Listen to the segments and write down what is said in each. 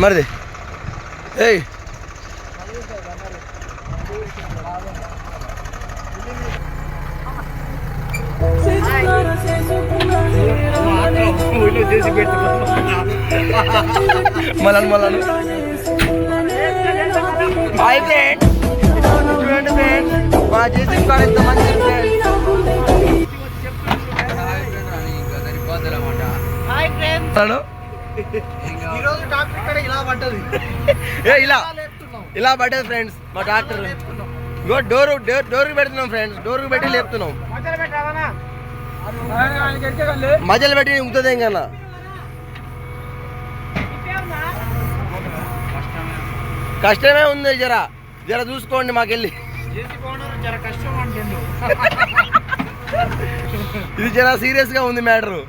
మరిది ఏయ్ మళ్ళీ హాయ్ ఫ్రెండ్, చూడండి ఫ్రెండ్ మా జేసీ కాలేజ్ మంచి ఇలా పడ్డది ఫ్రెండ్స్. మా డాక్టర్ డోర్కి పెడుతున్నాం ఫ్రెండ్స్, డోర్కి పెట్టి లేపుతున్నాం. మధ్యలో పెట్టి ఉంగుతుంది ఇంకన్నా. కష్టమే ఉంది, జర చూసుకోండి మాకెళ్ళి. ఇది జర సీరియస్ గా ఉంది మ్యాటరు.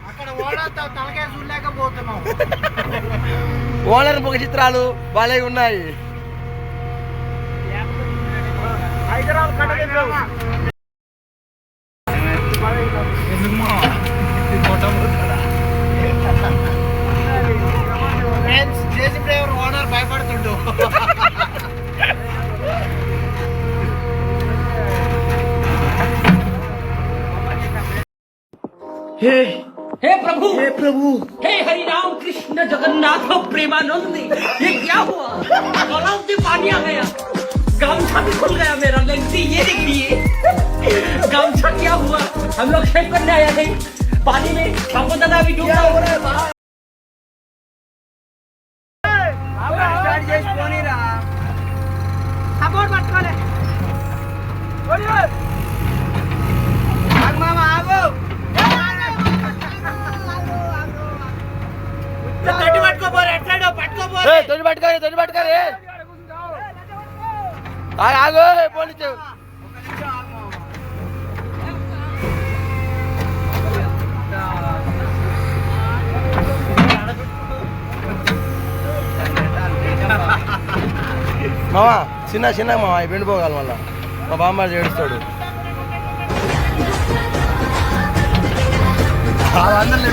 ఓనర్ ముఖ చిత్రాలు బాగా ఉన్నాయి. ఓనర్ భయపడుతుండు. हे प्रभु, हे हरि राम कृष्ण जगन्नाथ प्रेमानंद, ये क्या हुआ? तालाब में पानी आ गया, गामछा भी खुल गया मेरा। लेंसी ये देखिए, गामछा क्या हुआ? हम लोग शेव करने आए थे पानी में, हमको दादा भी डूबा हो रहा है। सपोर्ट मत करे मामा आगो పట్టుకోరే ఆగో పోలీసు. మామా చిన్న మామ వెళ్ళిపోగల మళ్ళా మా బామ్మ ఏడుస్తాడు. అందరినీ